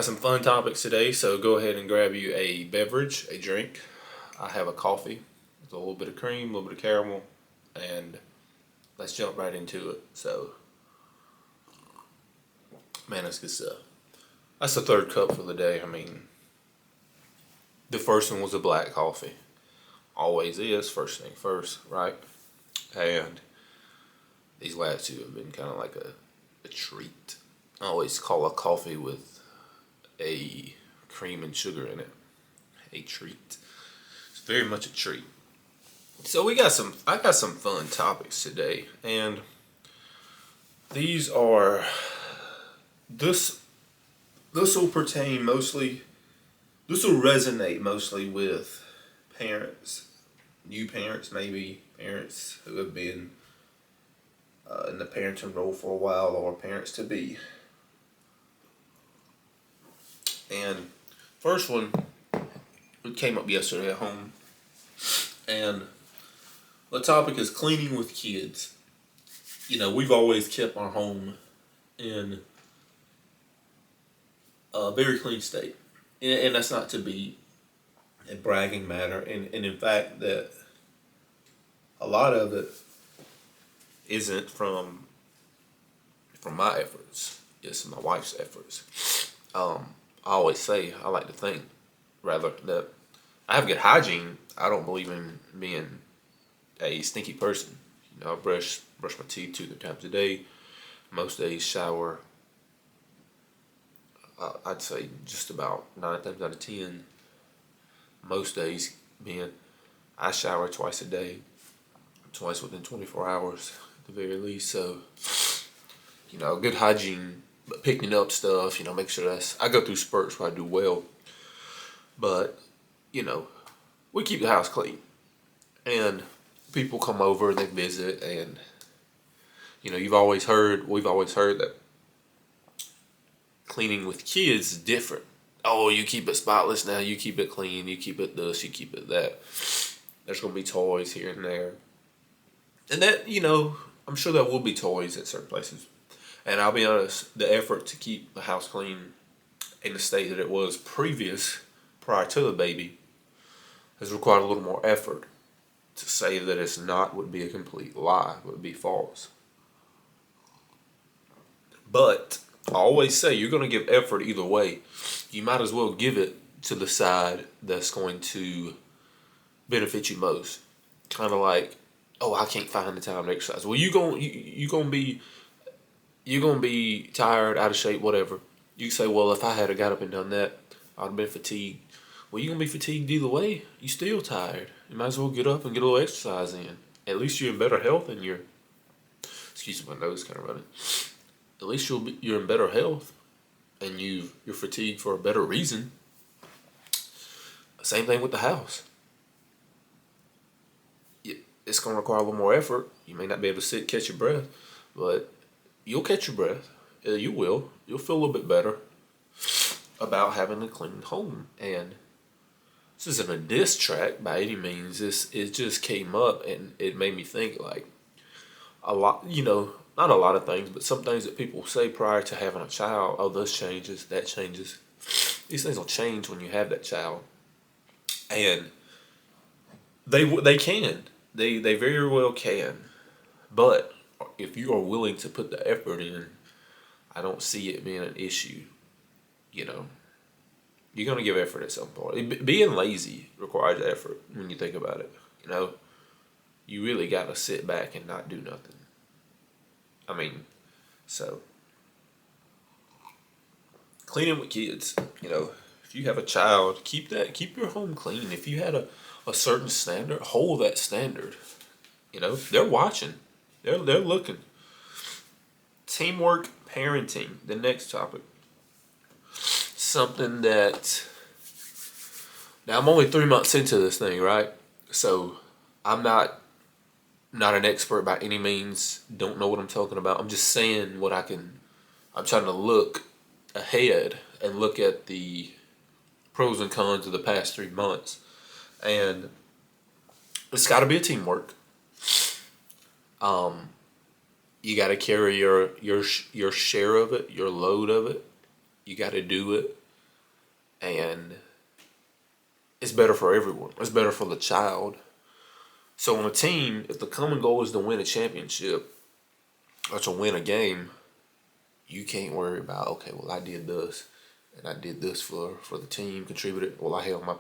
Got some fun topics today, so go ahead and grab you a beverage, a drink. I have a coffee with a little bit of cream, a little bit of caramel, and let's jump right into it. So, man, that's good stuff. That's the third cup for the day. I mean, the first one was a black coffee. Always is, first thing first, right? And these last two have been kind of like a treat. I always call a coffee with a cream and sugar in it a treat. It's very much a treat. So I got some fun topics today, and these are this this will pertain mostly this will resonate mostly with parents, new parents, maybe parents who have been in the parenting role for a while, or parents to be. And first one, it came up yesterday at home, and the topic is cleaning with kids. You know, we've always kept our home in a very clean state, and that's not to be a bragging matter. And in fact, that a lot of it isn't from my efforts; it's my wife's efforts. I always say, I like to think, rather, that I have good hygiene. I don't believe in being a stinky person. You know, I brush my teeth 2 3 times a day. Most days shower. I'd say just about 9 times out of 10. Most days, being I shower twice a day, twice within 24 hours at the very least. So, you know, good hygiene, but picking up stuff, you know, make sure I go through spurts where I do well, but, you know, we keep the house clean. And people come over and they visit, and, you know, we've always heard that cleaning with kids is different. Oh, you keep it spotless now, you keep it clean, you keep it this, you keep it that. There's going to be toys here and there. And that, you know, I'm sure there will be toys at certain places. And I'll be honest, the effort to keep the house clean in the state that it was prior to the baby, has required a little more effort. To say that it's not would be a complete lie, would be false. But I always say you're going to give effort either way. You might as well give it to the side that's going to benefit you most. Kind of like, oh, I can't find the time to exercise. Well, you gonna be tired, out of shape, whatever. You say, well, if I had got up and done that, I'd have been fatigued. Well, you're gonna be fatigued either way. You still tired. You might as well get up and get a little exercise in. At least you're in better health, and excuse me, my nose kind of running. At least you're in better health, and you're fatigued for a better reason. Same thing with the house. It's gonna require a little more effort. You may not be able to sit, catch your breath, but you'll catch your breath. You will. You'll feel a little bit better about having a clean home. And this isn't a diss track by any means. It just came up, and it made me think, like, a lot, you know, not a lot of things, but some things that people say prior to having a child. Oh, this changes, that changes. These things will change when you have that child. And they can. They very well can. But if you are willing to put the effort in, I don't see it being an issue. You know, you're gonna give effort at some point. Being lazy requires effort when you think about it. You know, you really gotta sit back and not do nothing. I mean, so cleaning with kids. You know, if you have a child, keep your home clean. If you had a certain standard, hold that standard. You know, they're watching. They're looking. Teamwork parenting, the next topic. Something that, now I'm only 3 months into this thing, right? So I'm not an expert by any means. Don't know what I'm talking about. I'm just saying what I'm trying to look ahead and look at the pros and cons of the past 3 months. And it's got to be a teamwork. You got to carry your share of it, your load of it. You got to do it. and it's better for everyone. It's better for the child. So on a team, if the common goal is to win a championship or to win a game, you can't worry about, okay, well, I did this and I did this for the team, contributed. Well, I held my.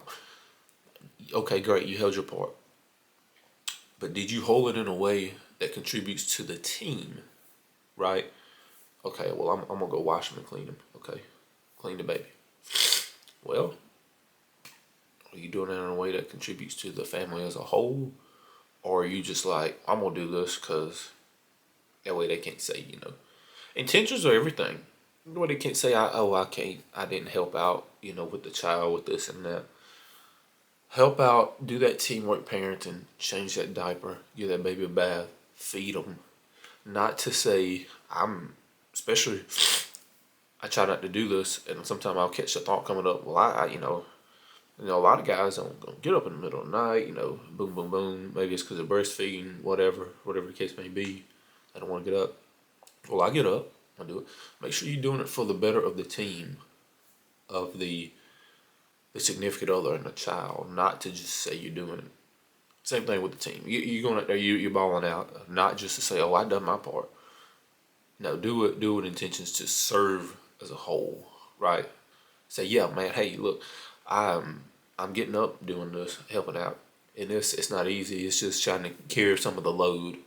Okay, great, you held your part. But did you hold it in a way that contributes to the team, right? Okay, well, I'm going to go wash him and clean him. Okay, clean the baby. Well, are you doing it in a way that contributes to the family as a whole? Or are you just like, I'm going to do this because that way they can't say, Intentions are everything. Well, they can't say, I didn't help out, with the child, with this and that. Help out, do that teamwork parenting, change that diaper, give that baby a bath, feed them. Not to say, especially, I try not to do this, and sometimes I'll catch the thought coming up, well, a lot of guys don't get up in the middle of the night, boom, boom, boom. Maybe it's because of breastfeeding, whatever the case may be. I don't want to get up. Well, I get up, I do it. Make sure you're doing it for the better of the team, of the significant other and the child, not to just say you're doing it. Same thing with the team. You're going out there, you're balling out, not just to say, oh, I done my part. No, do it with intentions to serve as a whole, right? Say, yeah, man, hey, look, I'm getting up doing this, helping out. And it's not easy. It's just trying to carry some of the load,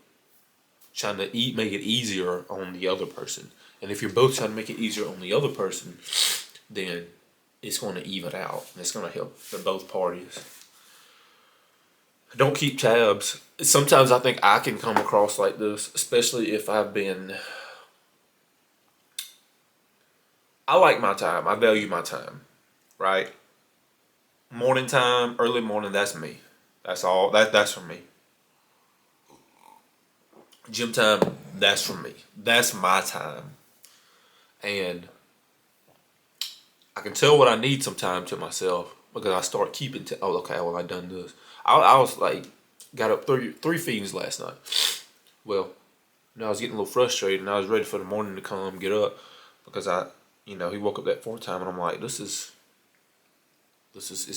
trying to make it easier on the other person. And if you're both trying to make it easier on the other person, then it's going to even out. And it's going to help both parties. Don't keep tabs. Sometimes I think I can come across like this, especially if I like my time. I value my time, right? Morning time, early morning, that's me. That's all. That's for me. Gym time, that's for me. That's my time. And I can tell what I need some time to myself because I start keeping, I done this. I was like, got up three feedings last night. Well, I was getting a little frustrated and I was ready for the morning to come, get up because he woke up that fourth time and I'm like, it's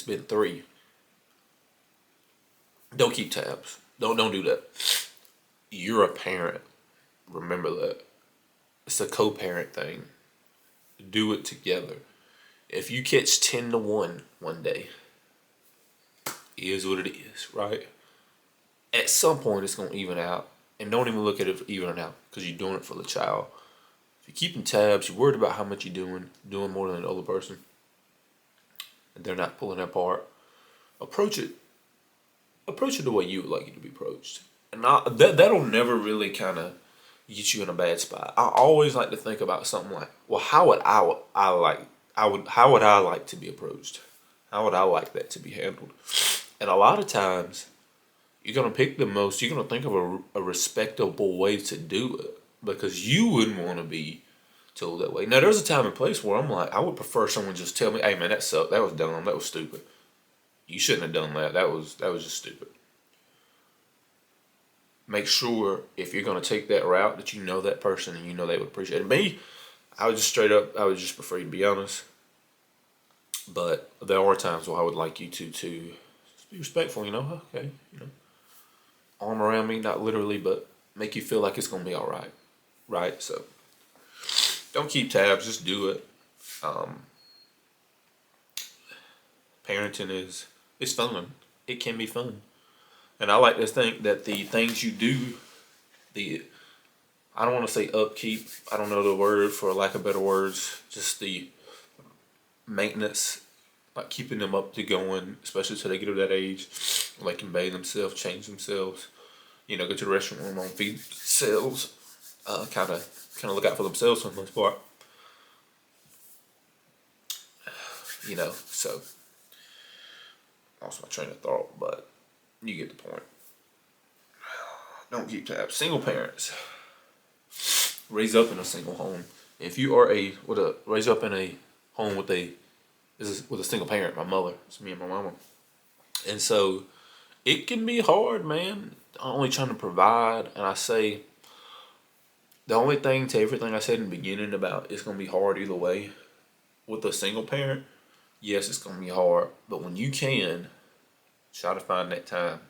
been 3. Don't keep tabs. Don't do that. You're a parent. Remember that. It's a co-parent thing. Do it together. If you catch 10-1 one day, it is what it is, right? At some point, it's going to even out. And don't even look at it evening out because you're doing it for the child. If you're keeping tabs, you're worried about how much you're doing more than the other person, and they're not pulling that part, approach it the way you would like it to be approached. And that'll never really kind of get you in a bad spot. I always like to think about something like, well, how would I like to be approached? How would I like that to be handled? And a lot of times, you're going to think of a respectable way to do it because you wouldn't want to be told that way. Now, there's a time and place where I'm like, I would prefer someone just tell me, hey, man, that sucked. That was dumb. That was stupid. You shouldn't have done that. That was just stupid. Make sure if you're going to take that route that you know that person and you know they would appreciate it. Me, I would just prefer you to be honest. But there are times where I would like you to be respectful, okay, arm around me, not literally, but make you feel like it's going to be all right, right? So don't keep tabs, just do it. Parenting it's fun. It can be fun. And I like to think that the things you do, I don't want to say upkeep, I don't know the word for lack of better words, just the maintenance, like keeping them up to going, especially till they get to that age, where they can bathe themselves, change themselves, go to the restroom, feed themselves, kind of look out for themselves for the most part. So lost my train of thought, but you get the point. Don't keep tabs. Single parents raise up in a single home. If you are raise up in a home with a single parent, my mother, it's me and my mama, and so it can be hard, man. I'm only trying to provide, and I say the only thing to everything I said in the beginning about it's gonna be hard either way with a single parent. Yes, it's gonna be hard, but when you can, try to find that time.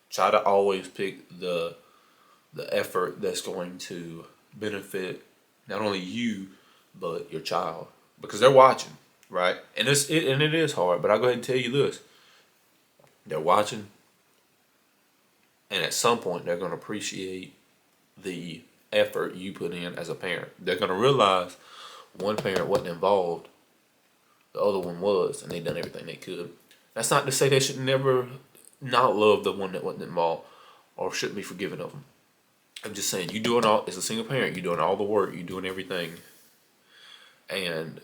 Try to always pick the effort that's going to benefit not only you but your child because they're watching, right? And it is hard, but I'll go ahead and tell you this: they're watching, and at some point they're going to appreciate the effort you put in as a parent. They're going to realize one parent wasn't involved, the other one was, and they done everything they could. That's not to say they should never not love the one that wasn't involved or shouldn't be forgiven of them. I'm just saying, you doing all, as a single parent, you're doing all the work, you're doing everything. And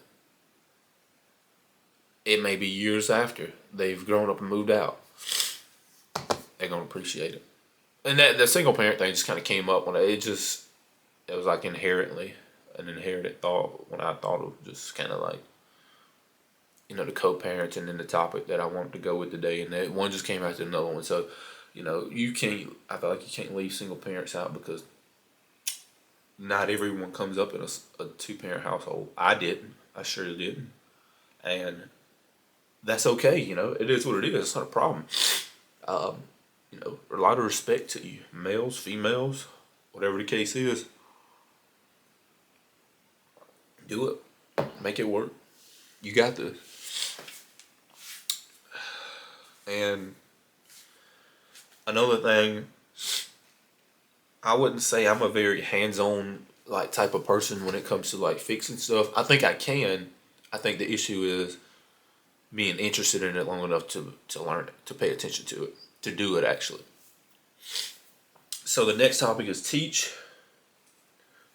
it may be years after they've grown up and moved out. They're going to appreciate it. And that the single parent thing just kind of came up when it was like inherently an inherited thought when I thought of just kind of like, the co-parents and then the topic that I wanted to go with today. And that one just came after another one. So, I feel like you can't leave single parents out because not everyone comes up in a two-parent household. I didn't. I sure didn't. And that's okay, It is what it is. It's not a problem. A lot of respect to you. Males, females, whatever the case is. Do it. Make it work. You got this. And another thing, I wouldn't say I'm a very hands-on like type of person when it comes to like fixing stuff. I think I can. I think the issue is being interested in it long enough to learn it, to pay attention to it, to do it actually. So the next topic is teach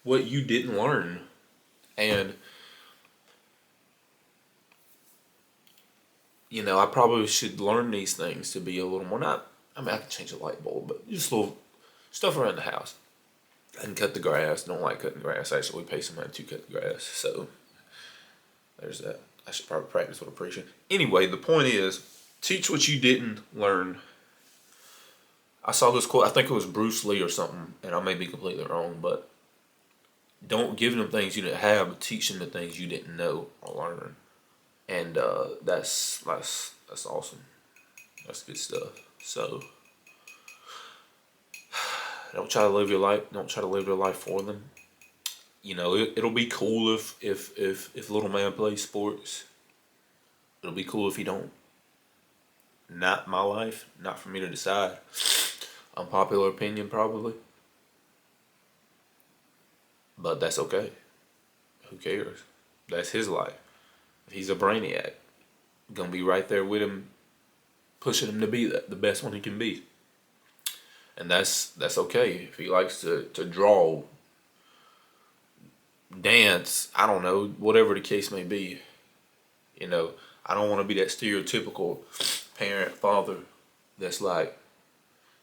what you didn't learn. And I probably should learn these things to be a little more I can change a light bulb, but just little stuff around the house. I can cut the grass. Don't like cutting grass. Actually, we pay somebody to cut the grass. So there's that. I should probably practice what I'm preaching. Anyway, the point is, teach what you didn't learn. I saw this quote. I think it was Bruce Lee or something, and I may be completely wrong, but don't give them things you didn't have, but teach them the things you didn't know or learn. And that's awesome. That's good stuff. So don't try to live your life. Don't try to live your life for them. It'll be cool if little man plays sports. It'll be cool if he don't. Not my life. Not for me to decide. Unpopular opinion, probably. But that's okay. Who cares? That's his life. If he's a brainiac, gonna be right there with him, pushing him to be the best one he can be. And that's okay. If he likes to draw, dance, I don't know, whatever the case may be. I don't want to be that stereotypical parent, father that's like,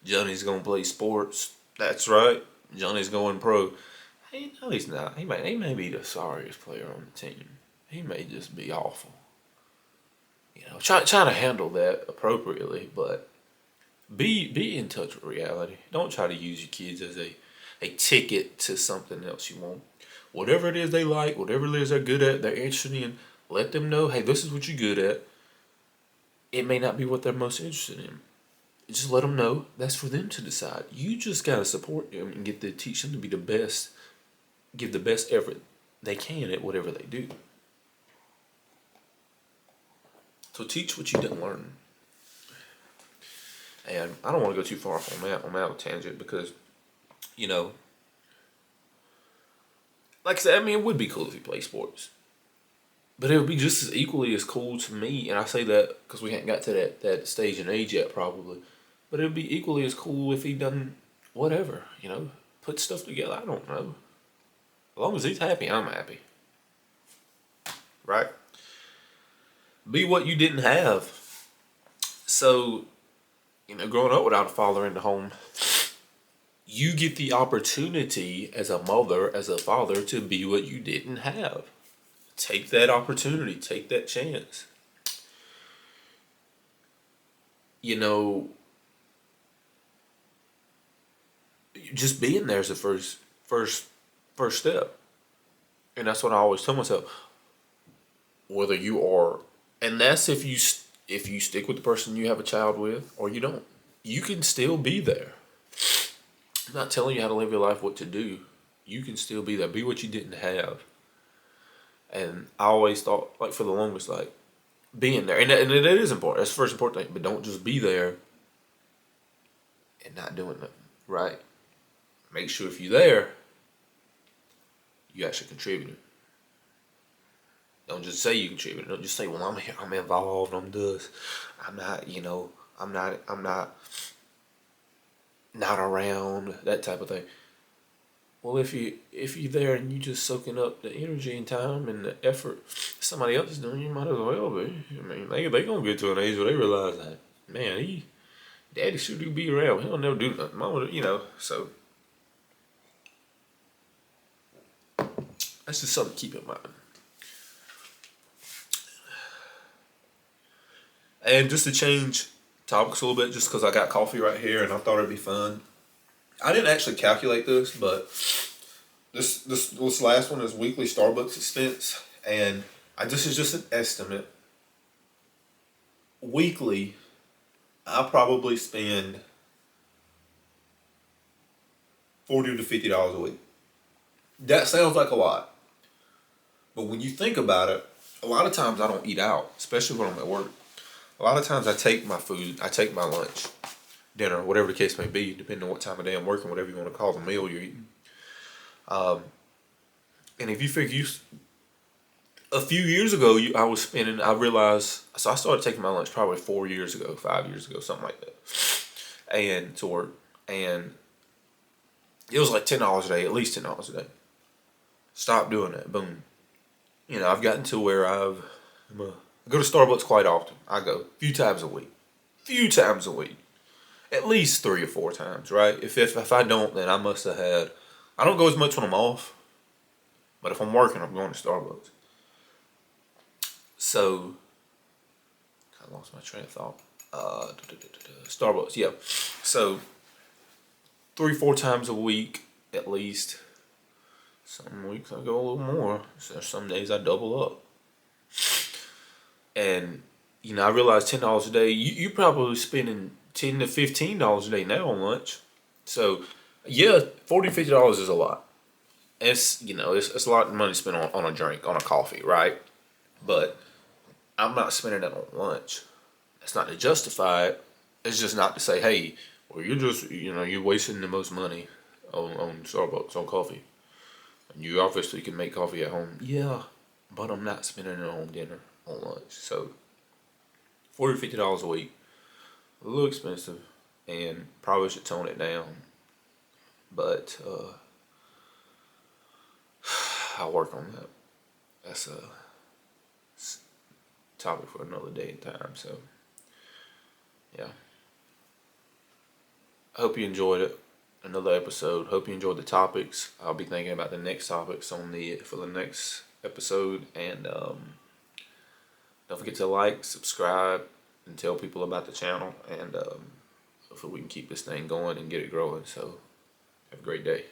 Johnny's gonna play sports. That's right. Johnny's going pro. Hey, no, he's not. He may be the sorriest player on the team. He may just be awful. Trying to handle that appropriately, but be in touch with reality. Don't try to use your kids as a ticket to something else you want. Whatever it is they like, whatever it is they're good at, they're interested in, let them know, hey, this is what you're good at. It may not be what they're most interested in. Just let them know. That's for them to decide. You just got to support them and get to teach them to be the best, give the best effort they can at whatever they do. So teach what you didn't learn. And I don't want to go too far off on that on tangent because, like I said, it would be cool if you play sports. But it would be just as equally as cool to me, and I say that because we hadn't got to that stage in age yet probably, but it would be equally as cool if he done whatever, put stuff together, I don't know. As long as he's happy, I'm happy. Right? Be what you didn't have. So, growing up without a father in the home, you get the opportunity as a mother, as a father, to be what you didn't have. Take that opportunity. Take that chance. Just being there is the first step. And that's what I always tell myself. Whether you are And that's if you stick with the person you have a child with, or you don't. You can still be there. I'm not telling you how to live your life, what to do. You can still be there. Be what you didn't have. And I always thought, like, for the longest, like, being there. And it is important. That's the first important thing. But don't just be there and not doing nothing, right? Make sure if you're there, you actually contributing. Don't just say you contribute. Don't just say, well, I'm here, I'm involved, I'm this. I'm not, I'm not around, that type of thing. Well, if you're there and you just soaking up the energy and time and the effort somebody else is doing, you might as well be. I mean, they gonna get to an age where they realize that, man, daddy should do be around. He'll never do nothing. Mama, so that's just something to keep in mind. And just to change topics a little bit, just because I got coffee right here and I thought it'd be fun. I didn't actually calculate this, but this last one is weekly Starbucks expense, and this is just an estimate. Weekly, I probably spend $40 to $50 a week. That sounds like a lot, but when you think about it, a lot of times I don't eat out, especially when I'm at work. A lot of times I take my food, I take my lunch, dinner, whatever the case may be, depending on what time of day I'm working, whatever you want to call the meal you're eating. And if you figure a few years ago, I realized, so I started taking my lunch probably 4 years ago, 5 years ago, something like that, and to work, and it was like $10 a day, at least $10 a day. Stop doing that, boom. I've gotten to where I go to Starbucks quite often. I go a few times a week. At least 3 or 4 times, right? If I don't, then I must have had. I don't go as much when I'm off, but if I'm working, I'm going to Starbucks. So, I lost my train of thought. Starbucks, yeah. So, 3, 4 times a week, at least. Some weeks I go a little more. So some days I double up. And, I realize $10 a day, you probably spending $10 to $15 a day now on lunch. So, yeah, $40 to $50 is a lot. It's a lot of money spent on a drink, on a coffee, right? But I'm not spending it on lunch. That's not to justify it. It's just not to say, hey, well, you're wasting the most money on Starbucks, on coffee. And you obviously can make coffee at home. Yeah, but I'm not spending it on dinner, on lunch. So, $40 to $50 a week. A little expensive, and probably should tone it down. But I'll work on that. That's a topic for another day and time. So, yeah. I hope you enjoyed it. Another episode. Hope you enjoyed the topics. I'll be thinking about the next topics for the next episode. And don't forget to like, subscribe, and tell people about the channel. And hopefully we can keep this thing going and get it growing. So have a great day.